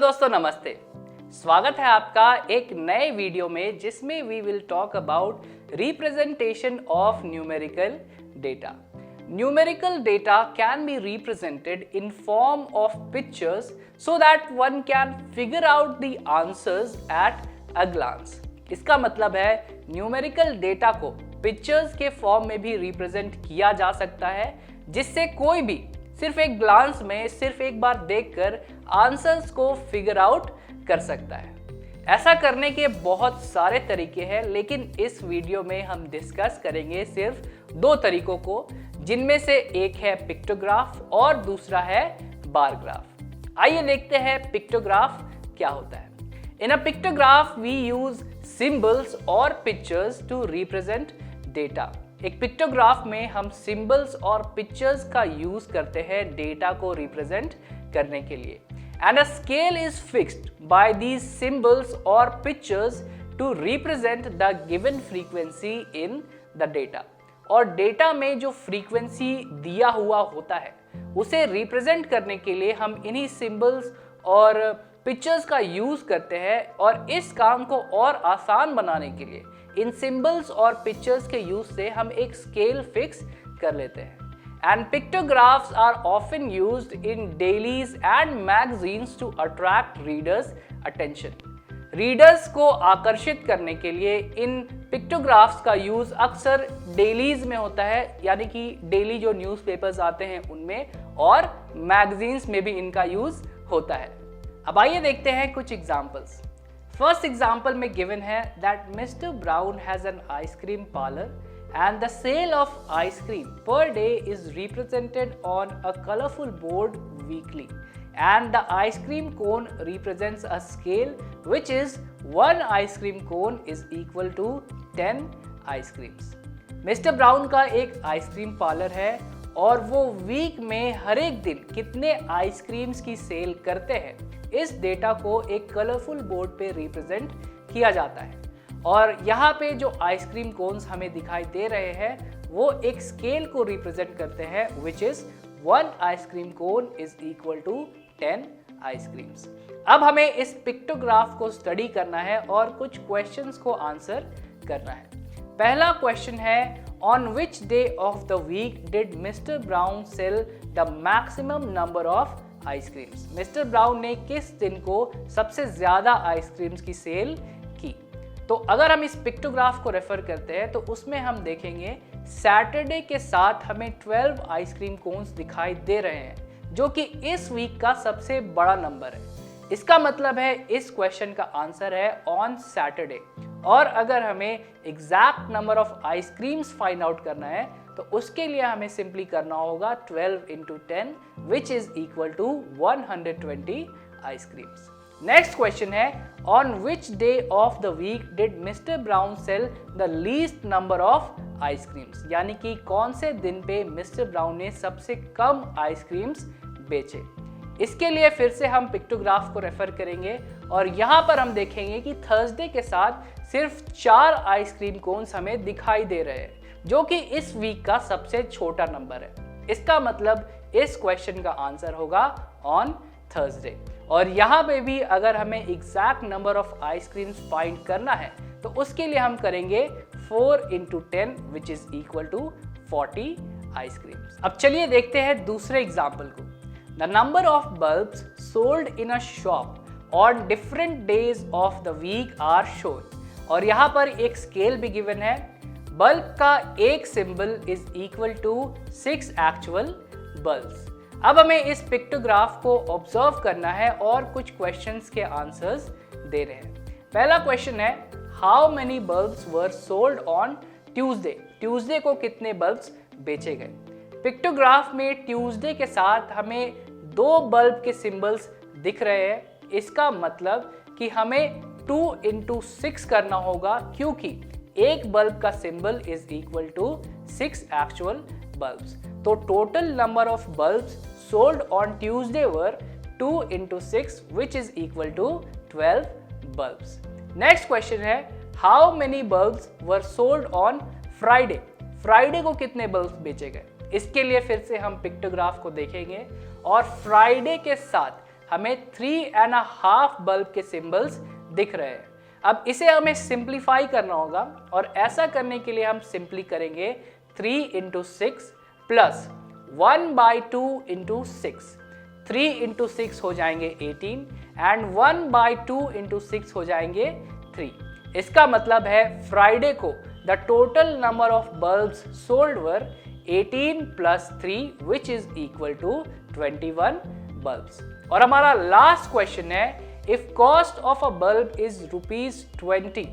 दोस्तों नमस्ते, स्वागत है आपका एक नए वीडियो में जिसमें we will talk about representation of numerical data. Numerical data can be represented in form of pictures so that one can figure out the answers at a glance. इसका मतलब है न्यूमेरिकल डेटा को pictures के form में भी represent किया जा सकता है जिससे कोई भी सिर्फ एक ग्लांस में सिर्फ एक बार देखकर आंसर्स को फिगर आउट कर सकता है. ऐसा करने के बहुत सारे तरीके हैं, लेकिन इस वीडियो में हम डिस्कस करेंगे सिर्फ दो तरीकों को, जिनमें से एक है पिक्टोग्राफ और दूसरा है बार ग्राफ. आइए देखते हैं पिक्टोग्राफ क्या होता है. इन अ पिक्टोग्राफ वी यूज सिंबल्स और पिक्चर्स टू रिप्रेजेंट डेटा. एक पिक्टोग्राफ में हम सिंबल्स और पिक्चर्स का यूज करते हैं डेटा को रिप्रेजेंट करने के लिए. And a scale is fixed by these symbols or pictures to represent the given frequency in the data. और डेटा में जो फ्रीक्वेंसी दिया हुआ होता है उसे रिप्रेजेंट करने के लिए हम इन्हीं सिंबल्स और पिक्चर्स का यूज करते हैं, और इस काम को और आसान बनाने के लिए इन सिंबल्स और पिक्चर्स के यूज से हम एक स्केल फिक्स कर लेते हैं. And pictographs are often used in dailies and magazines to attract readers' attention. Readers को आकर्षित करने के लिए इन पिक्टोग्राफ्स का यूज अक्सर डेलीज में होता है, यानी कि डेली जो न्यूज़पेपर्स आते हैं उनमें, और मैगजीन्स में भी इनका यूज होता है. अब आइए देखते हैं कुछ एग्जांपल्स. फर्स्ट एग्जांपल में गिवन है that mister brown has an ice cream parlour and the sale of ice cream per day is represented on a colorful board weekly, and the ice cream cone represents a scale which is 1 ice cream cone is equal to 10 ice creams. Mr. Brown का एक ice cream parlour है और वो week में हर एक दिन कितने ice creams की सेल करते हैं, इस डेटा को एक कलरफुल बोर्ड पे रिप्रेजेंट किया जाता है. और यहाँ पे जो आइसक्रीम कोन्स हमें दिखाई दे रहे हैं वो एक स्केल को रिप्रेजेंट करते हैं, which is 1 ice cream cone is equal to 10 ice creams. अब हमें इस पिक्टोग्राफ को स्टडी करना है और कुछ क्वेश्चंस को आंसर करना है. पहला क्वेश्चन है, on which day of the week did mister Brown sell the maximum number of ice creams. Mister Brown ने किस दिन को सबसे ज्यादा आइसक्रीम्स की सेल की. तो अगर हम इस पिक्टोग्राफ को रेफर करते हैं तो उसमें हम देखेंगे सैटरडे के साथ हमें 12 आइसक्रीम कोन्स दिखाई दे रहे हैं, जो कि इस वीक का सबसे बड़ा नंबर है. इसका मतलब है इस क्वेश्चन का आंसर है ऑन सैटरडे. और अगर हमें exact number of ice creams find out करना है तो उसके लिए हमें सिंपली करना होगा 12 into 10 which is equal to 120 ice creams. Next question है, on which day of the week did mister Brown sell the least number of ice creams. यानी कि कौन से दिन पे मिस्टर ब्राउन ने सबसे कम आइसक्रीम्स बेचे. इसके लिए फिर से हम पिक्टोग्राफ को रेफर करेंगे और यहाँ पर हम देखेंगे कि थर्सडे के साथ सिर्फ 4 आइसक्रीम कोन्स हमें दिखाई दे रहे हैं, जो कि इस वीक का सबसे छोटा नंबर है. इसका मतलब इस क्वेश्चन का आंसर होगा ऑन थर्सडे. और यहाँ पे भी अगर हमें exact number of ice creams find करना है तो उसके लिए हम करेंगे 4 into 10 which is equal to 40 ice creams. अब चलिए देखते हैं दूसरे एग्जाम्पल को. The number of bulbs sold in a shop on different days of the week are shown. और यहाँ पर एक स्केल भी गिवन है. बल्ब का एक symbol is equal to 6 actual bulbs. अब हमें इस पिक्टोग्राफ को ऑब्जर्व करना है और कुछ क्वेश्चंस के आंसर्स दे रहे हैं. पहला क्वेश्चन है, how many bulbs were sold on Tuesday. Tuesday को कितने बल्ब्स बेचे गए. पिक्टोग्राफ में ट्यूसडे के साथ हमें 2 बल्ब के सिंबल्स दिख रहे हैं. इसका मतलब कि हमें 2 into 6 करना होगा, क्योंकि एक बल्ब का symbol is equal to 6 actual bulbs. तो total number of bulbs sold on Tuesday were 2 into 6 which is equal to 12 bulbs. Next question है, how many bulbs were sold on Friday. Friday को कितने bulbs बेचे गए. इसके लिए फिर से हम पिक्टोग्राफ को देखेंगे और फ्राइडे के साथ हमें 3.5 बल्ब के सिंबल्स दिख रहे हैं। अब इसे हमें सिंप्लीफाई करना होगा और ऐसा करने के लिए हम सिंपली करेंगे 3 × 6 प्लस 1/2 × 6। 3 × 6 हो जाएंगे 18 एंड 1/2 × 6 हो जाएंगे 3। इसका मतलब है फ्राइडे को the total number of bulbs sold were 18 + 3 which is equal to 21 bulbs. और हमारा लास्ट क्वेश्चन है, if cost of a bulb is ₹20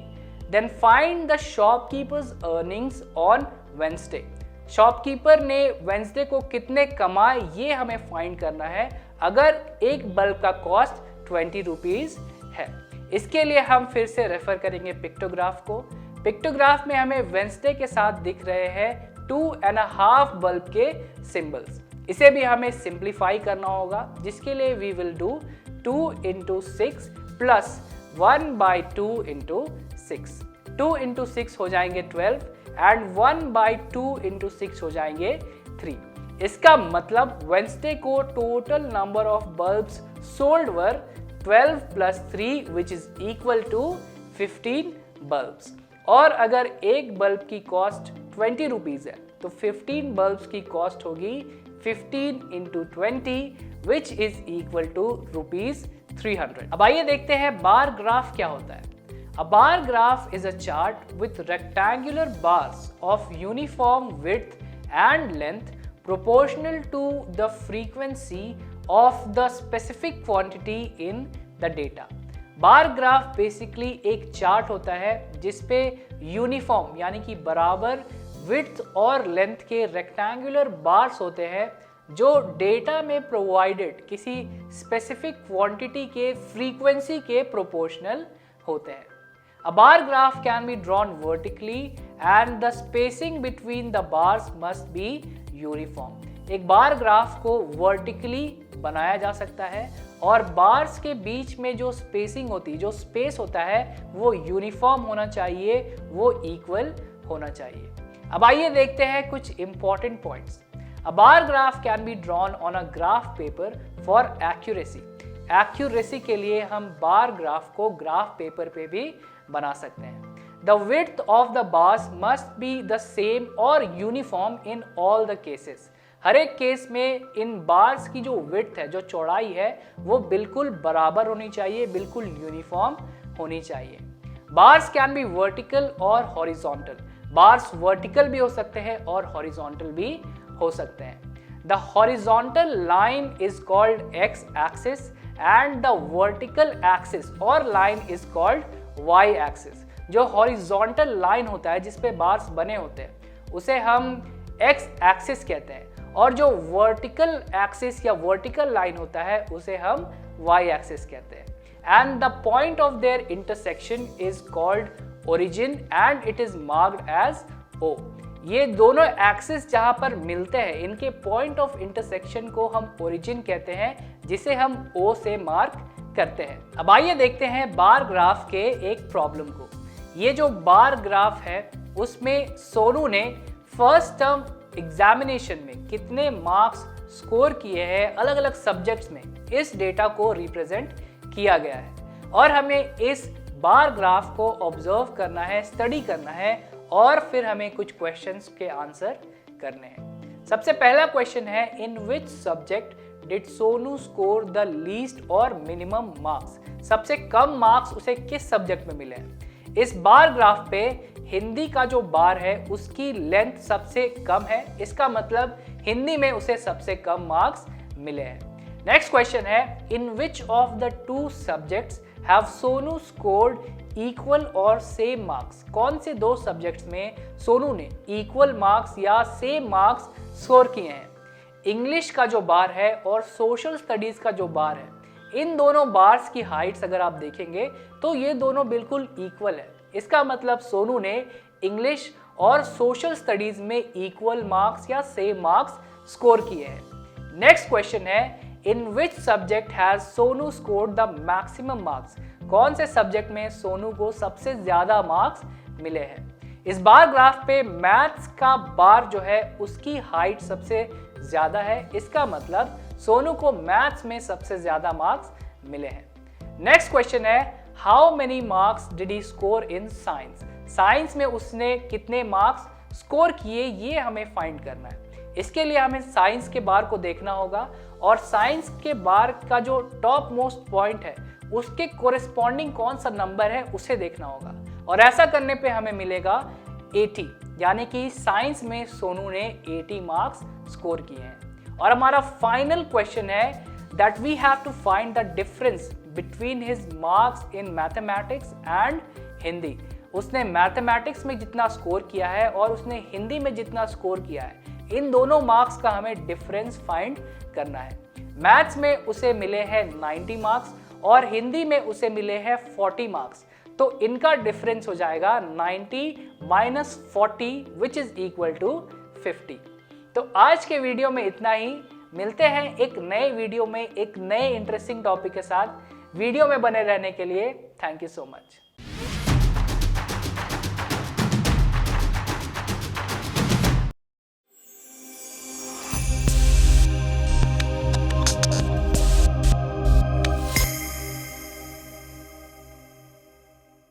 then find the shopkeeper's earnings on Wednesday. Shopkeeper ने वेंसडे को कितने कमाए ये हमें फाइंड करना है अगर एक बल्ब का कॉस्ट ₹20 है। इसके लिए हम फिर से रेफर करेंगे पिक्टोग्राफ को। पिक्टोग्राफ में हमें वेंसडे के साथ दिख रहे हैं 2.5 बल्ब के सिंबल्स। इसे भी हमें सिंप्लीफाई करना होगा, जिसके लिए वी विल डू 2 × 6 प्लस 1/2 × 6। 2 × 6 हो जाएंगे 12 एंड 1/2 × 6 हो जाएंगे 3। इसका मतलब वेंसडे को total number of bulbs sold were 12 + 3 which is equal to 15 bulbs. और अगर एक बल्ब की कॉस्ट ₹20 है तो 15 बल्ब्स की कॉस्ट होगी 15 × 20 विच इज इक्वल टू ₹300। अब आइए देखते हैं बार ग्राफ क्या होता है। A bar graph is a chart with rectangular bars of uniform width and length proportional to the frequency of the specific quantity in the data. Bar graph basically एक chart होता है जिसपे uniform यानी कि बराबर विड्थ और length के rectangular bars होते हैं जो डेटा में प्रोवाइडेड किसी स्पेसिफिक क्वांटिटी के फ्रीक्वेंसी के प्रोपोर्शनल होते हैं। A bar graph can be drawn vertically and the spacing between the bars must be uniform. एक बार ग्राफ को वर्टिकली बनाया जा सकता है और बार्स के बीच में जो स्पेसिंग होती है, जो स्पेस होता है, वो यूनिफॉर्म होना चाहिए, वो इक्वल होना चाहिए। अब आइए देखते हैं कुछ important points. A bar graph can be drawn on a graph paper for accuracy. Accuracy के लिए हम बार ग्राफ को ग्राफ पेपर पे भी बना सकते हैं। The width of the bars must be the same और uniform in all the cases. हर एक केस में इन बार्स की जो विड्थ है, जो चौड़ाई है, वो बिल्कुल बराबर होनी चाहिए, बिल्कुल यूनिफॉर्म होनी चाहिए। बार्स कैन बी वर्टिकल और हॉरिजॉन्टल। बार्स वर्टिकल भी हो सकते हैं और हॉरिजॉन्टल भी हो सकते हैं। The horizontal line is called x axis and the vertical axis और line is called y axis। जो horizontal line होता है जिसपे बार्स बने होते हैं उसे हम x axis कहते हैं और जो vertical axis या vertical line होता है उसे हम y axis कहते हैं। and the point of their intersection is called origin and it is marked as O। ये दोनों एक्सिस जहां पर मिलते हैं इनके पॉइंट ऑफ इंटरसेक्शन को हम ओरिजिन कहते हैं, जिसे हम O से मार्क करते हैं। अब आइए देखते हैं बार ग्राफ के एक प्रॉब्लम को। ये जो बार ग्राफ है उसमें सोनू ने फर्स्ट टर्म एग्जामिनेशन में कितने मार्क्स स्कोर किए हैं अलग अलग सब्जेक्ट्स में, इस डेटा को रिप्रेजेंट किया गया है और हमें इस बार ग्राफ को ऑब्जर्व करना है, स्टडी करना है और फिर हमें कुछ क्वेश्चंस के आंसर करने हैं। सबसे पहला क्वेश्चन है, in which subject did Sonu score the least और मिनिमम मार्क्स। सबसे कम मार्क्स उसे किस सब्जेक्ट में मिले हैं। इस बार ग्राफ पे हिंदी का जो बार है उसकी लेंथ सबसे कम है, इसका मतलब हिंदी में उसे सबसे कम मार्क्स मिले हैं। नेक्स्ट क्वेश्चन है, in which of the two subjects have Sonu scored equal और सेम मार्क्स। कौन से दो सब्जेक्ट्स में सोनू ने इक्वल मार्क्स या सेम मार्क्स स्कोर किए हैं। इंग्लिश का जो बार है और सोशल स्टडीज का जो बार है, इन दोनों बार्स की हाइट्स अगर आप देखेंगे तो ये दोनों बिल्कुल इक्वल है। इसका मतलब सोनू ने इंग्लिश और सोशल स्टडीज में इक्वल मार्क्स या सेम मार्क्स स्कोर किए हैं। नेक्स्ट क्वेश्चन है, in which subject has Sonu scored the maximum marks. कौन से सब्जेक्ट में सोनू को सबसे ज्यादा मार्क्स मिले हैं। इस बार ग्राफ पे मैथ्स का बार जो है उसकी हाइट सबसे ज्यादा है, इसका मतलब सोनू को मैथ्स में सबसे ज्यादा मार्क्स मिले हैं। नेक्स्ट क्वेश्चन है, how many marks did he score in science? Science में उसने कितने मार्क्स स्कोर किए, ये हमें फाइंड करना है। इसके लिए हमें साइंस के बार को देखना होगा और साइंस के बार का जो टॉप मोस्ट पॉइंट है उसके कोरेस्पॉन्डिंग कौन सा नंबर है उसे देखना होगा, और ऐसा करने पे हमें मिलेगा 80, यानी कि साइंस में सोनू ने 80 मार्क्स स्कोर किए हैं। और हमारा फाइनल क्वेश्चन है that we have to find the difference between his marks in mathematics and Hindi. उसने मैथमेटिक्स में जितना स्कोर किया है और उसने हिंदी में जितना स्कोर किया है, इन दोनों मार्क्स का हमें डिफरेंस फाइंड करना है। मैथ्स में उसे मिले हैं 90 मार्क्स और हिंदी में उसे मिले हैं 40 मार्क्स, तो इनका डिफरेंस हो जाएगा 90 minus 40 which is equal to 50। तो आज के वीडियो में इतना ही। मिलते हैं एक नए वीडियो में एक नए इंटरेस्टिंग टॉपिक के साथ। वीडियो में बने रहने के लिए थैंक यू सो मच।